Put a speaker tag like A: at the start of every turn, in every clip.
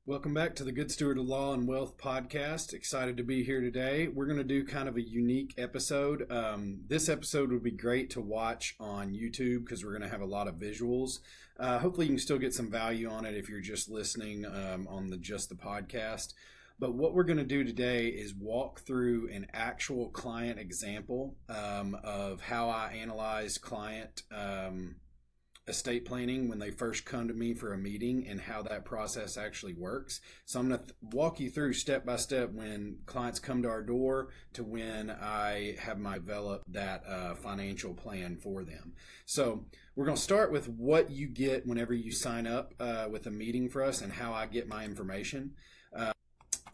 A: Welcome back to the Good Steward of Law and Wealth podcast. Excited to be here today. We're going to do kind of a unique episode. This episode would be great to watch on YouTube because we're going to have a lot of visuals. Hopefully you can still get some value on it if you're just listening on just the podcast. But what we're going to do today is walk through an actual client example of how I analyze client estate planning when they first come to me for a meeting and how that process actually works. So I'm going to walk you through step by step when clients come to our door to when I have my develop that financial plan for them. So we're going to start with what you get whenever you sign up with a meeting for us and how I get my information.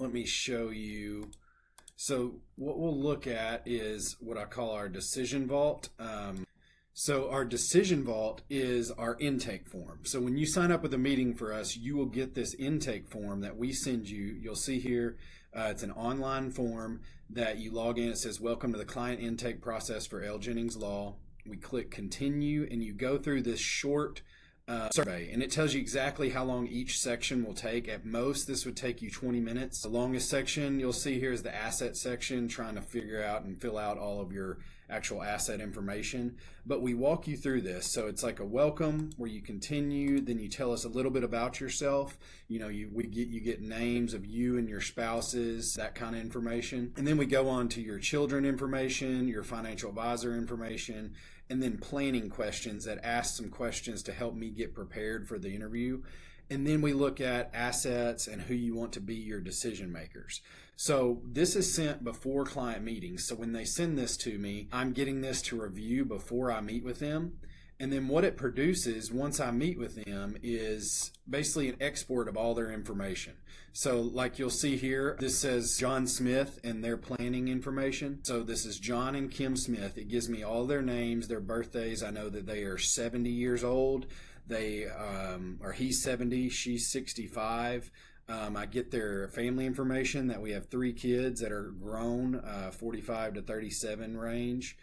A: Let me show you. So what we'll look at is what I call our decision vault. So our decision vault is our intake form. So when you sign up with a meeting for us, you will get this intake form that we send you. You'll see here, it's an online form that you log in. It says, welcome to the client intake process for Ledly Jennings Law. We click continue and you go through this short survey, and it tells you exactly how long each section will take. At most, this would take you 20 minutes. The longest section you'll see here is the asset section, trying to figure out and fill out all of your actual asset information. But we walk you through this. So it's like a welcome where you continue, then you tell us a little bit about yourself. You get names of you and your spouses, that kind of information. And then we go on to your children information, your financial advisor information, and then planning questions that ask some questions to help me get prepared for the interview. And then we look at assets and who you want to be your decision makers. So this is sent before client meetings. So when they send this to me, I'm getting this to review before I meet with them. And then what it produces once I meet with them is basically an export of all their information. So like you'll see here, this says John Smith and their planning information. So this is John and Kim Smith. It gives me all their names, their birthdays. I know that they are 70 years old. He's 70, she's 65. I get their family information that we have 3 kids that are grown, 45 to 37 range.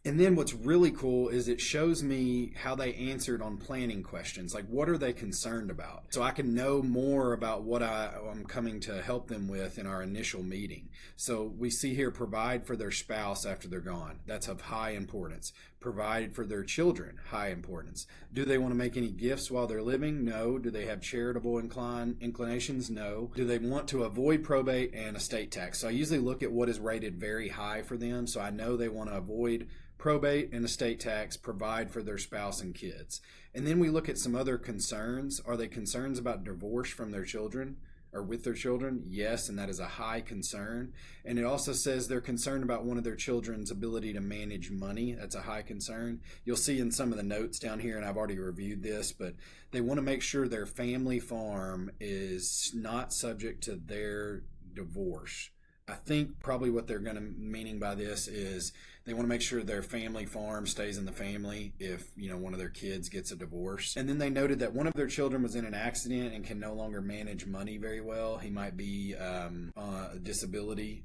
A: And then what's really cool is it shows me how they answered on planning questions. Like, what are they concerned about? So I can know more about what I'm coming to help them with in our initial meeting. So we see here, provide for their spouse after they're gone. That's of high importance. Provide for their children, high importance. Do they want to make any gifts while they're living? No. Do they have charitable inclinations? No. Do they want to avoid probate and estate tax? So I usually look at what is rated very high for them. So I know they want to avoid probate and estate tax, provide for their spouse and kids. And then we look at some other concerns. Are they concerns about divorce from their children or with their children? Yes, and that is a high concern. And it also says they're concerned about one of their children's ability to manage money. That's a high concern. You'll see in some of the notes down here, and I've already reviewed this, but they want to make sure their family farm is not subject to their divorce. I think probably what they're going to meaning by this is they want to make sure their family farm stays in the family if, one of their kids gets a divorce. And then they noted that one of their children was in an accident and can no longer manage money very well. He might be on a disability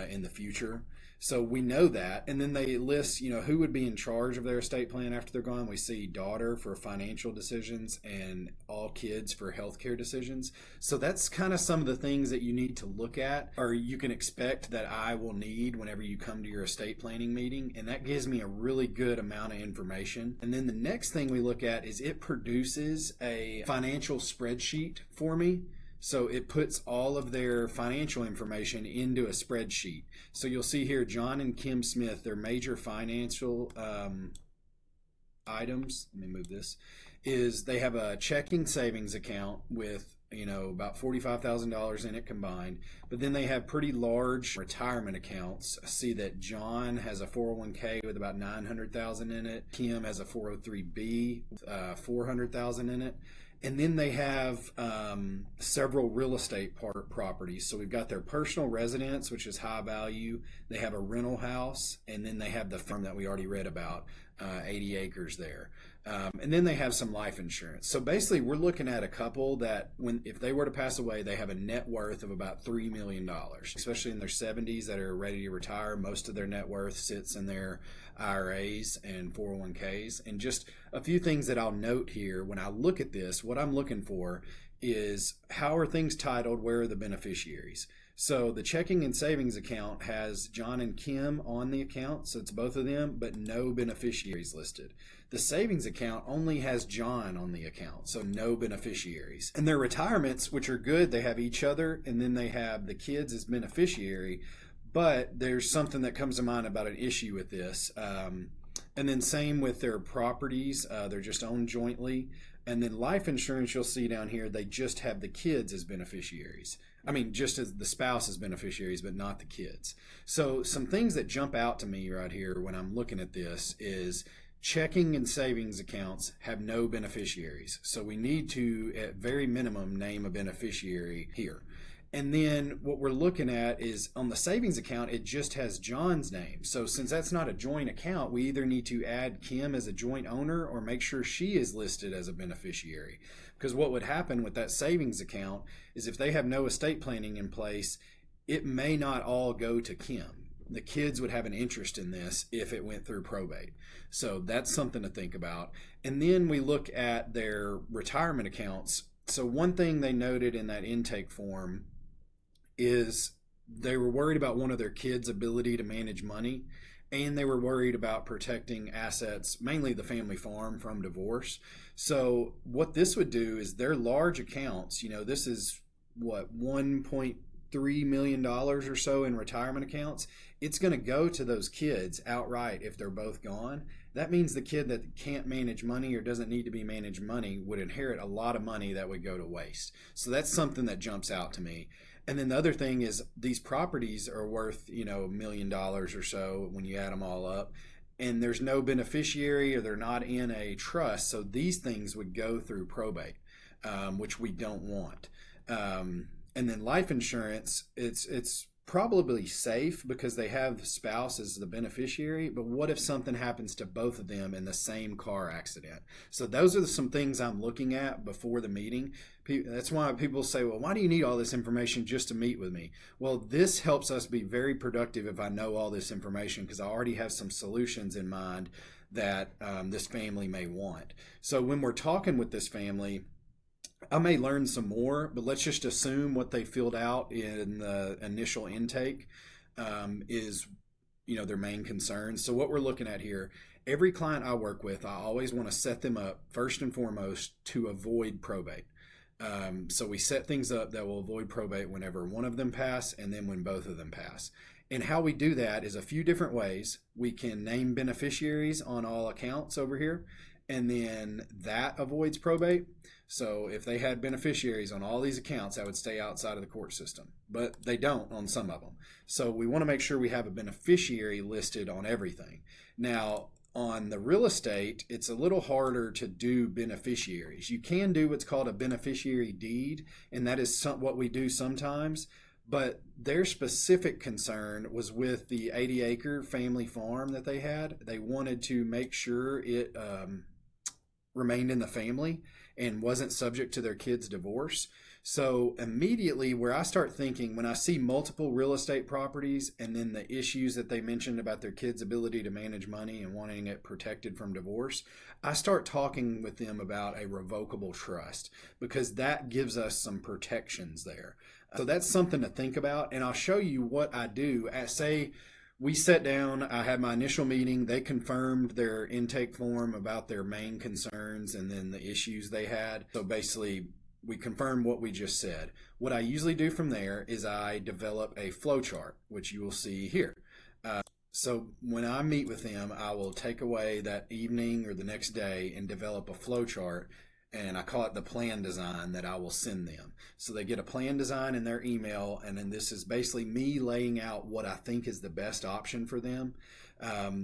A: in the future. So we know that. And then they list, who would be in charge of their estate plan after they're gone. We see daughter for financial decisions and all kids for healthcare decisions. So that's kind of some of the things that you need to look at, or you can expect that I will need whenever you come to your estate planning meeting. And that gives me a really good amount of information. And then the next thing we look at is it produces a financial spreadsheet for me. So it puts all of their financial information into a spreadsheet. So you'll see here, John and Kim Smith, their major financial items, let me move this, is they have a checking savings account with about $45,000 in it combined. But then they have pretty large retirement accounts. I see that John has a 401k with about $900,000 in it. Kim has a 403b with $400,000 in it. And then they have several real estate properties. So we've got their personal residence, which is high value. They have a rental house, and then they have the farm that we already read about, 80 acres there. And then they have some life insurance. So basically, we're looking at a couple that, if they were to pass away, they have a net worth of about $3 million, especially in their 70s that are ready to retire. Most of their net worth sits in their IRAs and 401ks. And just a few things that I'll note here when I look at this, what I'm looking for is how are things titled, where are the beneficiaries. So the checking and savings account has John and Kim on the account, so it's both of them, but no beneficiaries listed. The savings account only has John on the account, so no beneficiaries. And their retirements, which are good, they have each other, and then they have the kids as beneficiary, but there's something that comes to mind about an issue with this. And then same with their properties, they're just owned jointly. And then life insurance, you'll see down here, they just have the kids as beneficiaries. I mean, just as the spouse as beneficiaries, but not the kids. So some things that jump out to me right here when I'm looking at this is checking and savings accounts have no beneficiaries. So we need to, at very minimum, name a beneficiary here. And then what we're looking at is on the savings account, it just has John's name. So since that's not a joint account, we either need to add Kim as a joint owner or make sure she is listed as a beneficiary. Because what would happen with that savings account is if they have no estate planning in place, it may not all go to Kim. The kids would have an interest in this if it went through probate. So that's something to think about. And then we look at their retirement accounts. So one thing they noted in that intake form is they were worried about one of their kids' ability to manage money, and they were worried about protecting assets, mainly the family farm, from divorce. So what this would do is their large accounts, this is what, $1.3 million or so in retirement accounts. It's going to go to those kids outright if they're both gone. That means the kid that can't manage money or doesn't need to be managed money would inherit a lot of money that would go to waste. So that's something that jumps out to me. And then the other thing is these properties are worth, $1 million or so when you add them all up. And there's no beneficiary or they're not in a trust. So these things would go through probate, which we don't want. And then life insurance, it's probably safe because they have spouse as the beneficiary, but what if something happens to both of them in the same car accident? So those are some things I'm looking at before the meeting. That's why people say, well, why do you need all this information just to meet with me? Well, this helps us be very productive if I know all this information because I already have some solutions in mind that this family may want. So when we're talking with this family, I may learn some more, but let's just assume what they filled out in the initial intake is, their main concerns. So what we're looking at here, every client I work with, I always want to set them up first and foremost to avoid probate. So we set things up that will avoid probate whenever one of them pass and then when both of them pass. And how we do that is a few different ways. We can name beneficiaries on all accounts over here, and then that avoids probate. So if they had beneficiaries on all these accounts, that would stay outside of the court system. But they don't on some of them. So we want to make sure we have a beneficiary listed on everything. Now, on the real estate, it's a little harder to do beneficiaries. You can do what's called a beneficiary deed, and that is what we do sometimes. But their specific concern was with the 80-acre family farm that they had. They wanted to make sure it remained in the family and wasn't subject to their kids' divorce. So immediately where I start thinking, when I see multiple real estate properties and then the issues that they mentioned about their kids' ability to manage money and wanting it protected from divorce, I start talking with them about a revocable trust because that gives us some protections there. So that's something to think about, and I'll show you what I do. Say we sat down, I had my initial meeting, they confirmed their intake form about their main concerns and then the issues they had. So basically, we confirmed what we just said. What I usually do from there is I develop a flow chart, which you will see here. So when I meet with them, I will take away that evening or the next day and develop a flow chart, and I call it the plan design that I will send them. So they get a plan design in their email, and then this is basically me laying out what I think is the best option for them.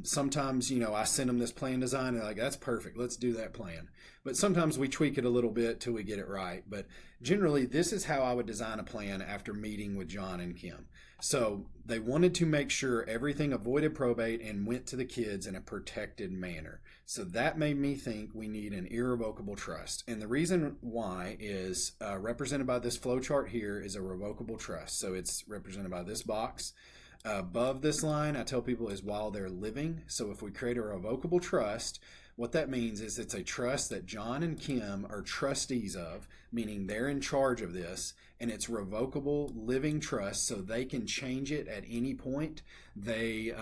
A: Sometimes, I send them this plan design and they're like, that's perfect, let's do that plan. But sometimes we tweak it a little bit till we get it right. But generally, this is how I would design a plan after meeting with John and Kim. So they wanted to make sure everything avoided probate and went to the kids in a protected manner. So that made me think we need an irrevocable trust. And the reason why is represented by this flow chart here is a revocable trust. So it's represented by this box. Above this line, I tell people is while they're living. So if we create a revocable trust, What that means is it's a trust that John and Kim are trustees of, meaning they're in charge of this, and it's revocable living trust, so they can change it at any point. They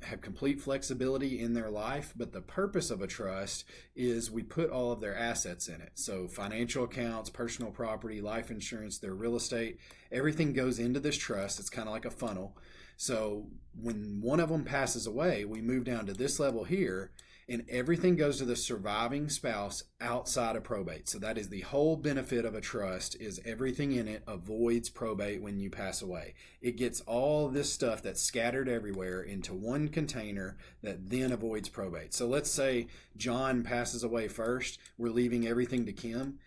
A: have complete flexibility in their life, but the purpose of a trust is we put all of their assets in it. So financial accounts, personal property, life insurance, their real estate, everything goes into this trust. It's kind of like a funnel. So when one of them passes away, we move down to this level here, and everything goes to the surviving spouse outside of probate. So that is the whole benefit of a trust, is everything in it avoids probate when you pass away. It gets all this stuff that's scattered everywhere into one container that then avoids probate. So let's say John passes away first. We're leaving everything to Kim.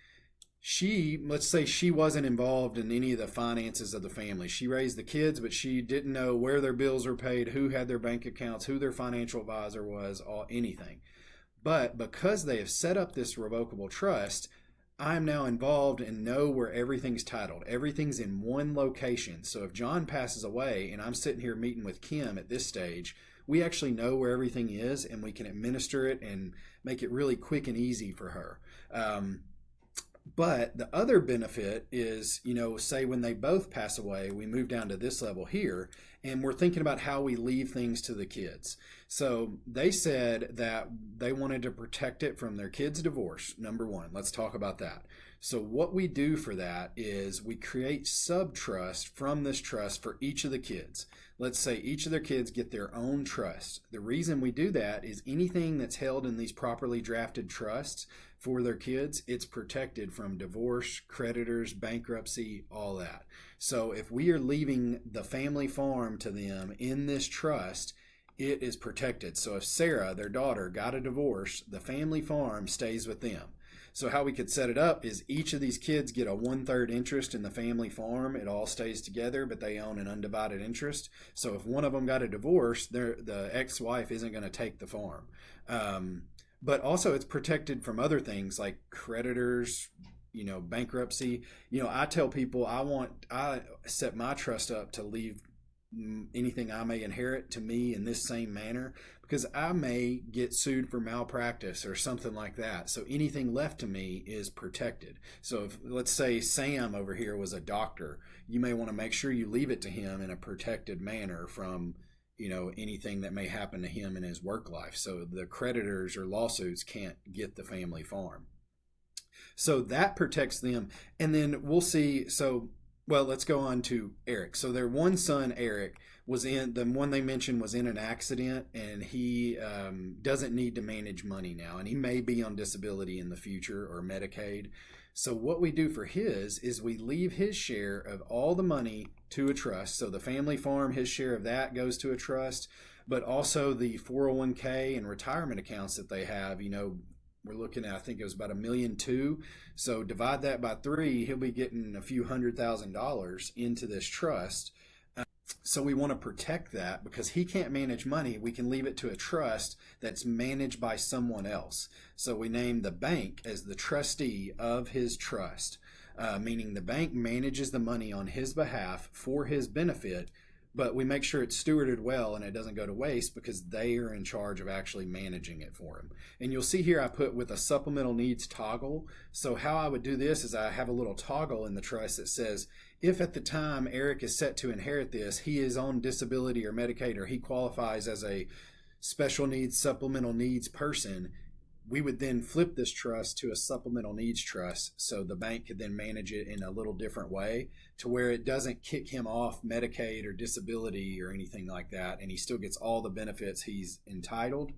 A: Let's say she wasn't involved in any of the finances of the family. She raised the kids, but she didn't know where their bills were paid, who had their bank accounts, who their financial advisor was, or anything. But because they have set up this revocable trust, I'm now involved and know where everything's titled. Everything's in one location. So if John passes away and I'm sitting here meeting with Kim at this stage, we actually know where everything is, and we can administer it and make it really quick and easy for her. But the other benefit is, say when they both pass away, we move down to this level here, and we're thinking about how we leave things to the kids. So they said that they wanted to protect it from their kids' divorce, number one. Let's talk about that. So what we do for that is we create sub-trust from this trust for each of the kids. Let's say each of their kids get their own trust. The reason we do that is anything that's held in these properly drafted trusts for their kids, it's protected from divorce, creditors, bankruptcy, all that. So if we are leaving the family farm to them in this trust, it is protected. So if Sarah, their daughter, got a divorce, the family farm stays with them. So how we could set it up is each of these kids get a 1/3 interest in the family farm. It all stays together, but they own an undivided interest. So if one of them got a divorce, the ex-wife isn't going to take the farm. But also it's protected from other things like creditors, bankruptcy. I tell people I set my trust up to leave anything I may inherit to me in this same manner, because I may get sued for malpractice or something like that. So anything left to me is protected. So if, let's say Sam over here was a doctor, you may want to make sure you leave it to him in a protected manner from anything that may happen to him in his work life. So the creditors or lawsuits can't get the family farm. So that protects them. And then we'll see. Well, let's go on to Eric. So their one son, Eric, the one they mentioned was in an accident, and he doesn't need to manage money now, and he may be on disability in the future or Medicaid. So what we do for his is we leave his share of all the money to a trust. So the family farm, his share of that goes to a trust, but also the 401k and retirement accounts that they have, we're looking at, I think it was about $1.2 million. So divide that by 3, he'll be getting a few $100,000 into this trust. So we want to protect that because he can't manage money. We can leave it to a trust that's managed by someone else. So we name the bank as the trustee of his trust, meaning the bank manages the money on his behalf for his benefit, but we make sure it's stewarded well and it doesn't go to waste because they are in charge of actually managing it for him. And you'll see here I put with a supplemental needs toggle. So how I would do this is I have a little toggle in the trust that says, if at the time Eric is set to inherit this, he is on disability or Medicaid, or he qualifies as a special needs, supplemental needs person, we would then flip this trust to a supplemental needs trust, so the bank could then manage it in a little different way to where it doesn't kick him off Medicaid or disability or anything like that, and he still gets all the benefits he's entitled,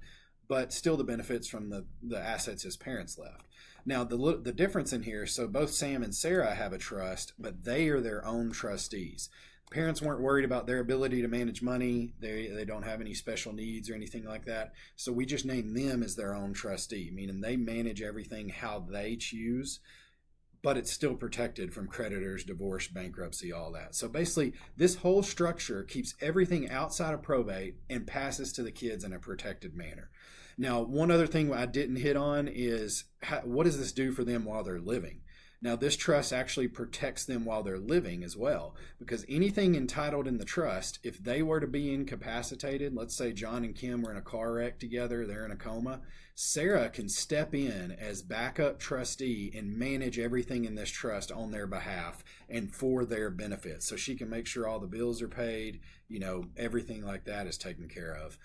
A: but still the benefits from the assets his parents left. Now, the difference in here, so both Sam and Sarah have a trust, but they are their own trustees. Parents weren't worried about their ability to manage money. They don't have any special needs or anything like that. So we just name them as their own trustee, meaning they manage everything how they choose, but it's still protected from creditors, divorce, bankruptcy, all that. So basically, this whole structure keeps everything outside of probate and passes to the kids in a protected manner. Now, one other thing I didn't hit on is what does this do for them while they're living? Now, this trust actually protects them while they're living as well, because anything entitled in the trust, if they were to be incapacitated, let's say John and Kim were in a car wreck together, they're in a coma, Sarah can step in as backup trustee and manage everything in this trust on their behalf and for their benefit. So she can make sure all the bills are paid, everything like that is taken care of.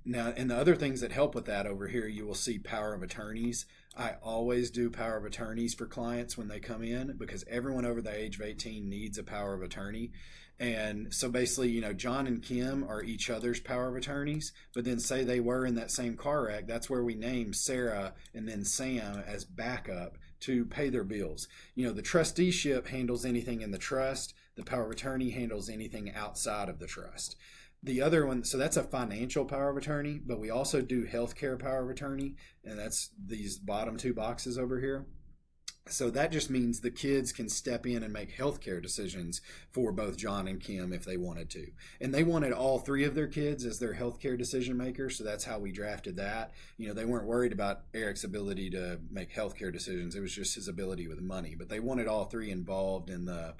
A: Now, and the other things that help with that over here, you will see power of attorneys. I always do power of attorneys for clients when they come in, because everyone over the age of 18 needs a power of attorney. And so basically, John and Kim are each other's power of attorneys, but then say they were in that same car wreck, that's where we name Sarah and then Sam as backup to pay their bills. The trusteeship handles anything in the trust. The power of attorney handles anything outside of the trust. The other one, so that's a financial power of attorney, but we also do healthcare power of attorney, and that's these bottom two boxes over here. So that just means the kids can step in and make healthcare decisions for both John and Kim if they wanted to. And they wanted all three of their kids as their healthcare decision makers, so that's how we drafted that. They weren't worried about Eric's ability to make healthcare decisions. It was just his ability with money. But they wanted all three involved in the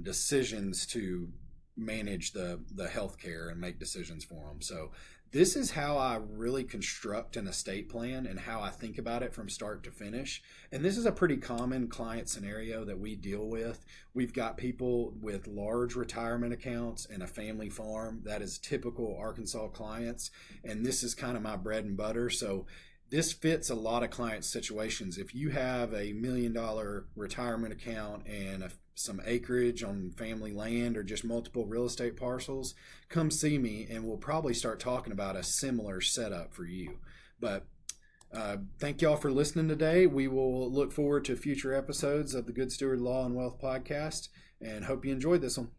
A: decisions to manage the healthcare and make decisions for them. So this is how I really construct an estate plan and how I think about it from start to finish. And this is a pretty common client scenario that we deal with. We've got people with large retirement accounts and a family farm. That is typical Arkansas clients. And this is kind of my bread and butter. So this fits a lot of client situations. If you have a $1 million retirement account and some acreage on family land or just multiple real estate parcels, come see me and we'll probably start talking about a similar setup for you. But thank y'all for listening today. We will look forward to future episodes of the Good Steward Law and Wealth podcast and hope you enjoyed this one.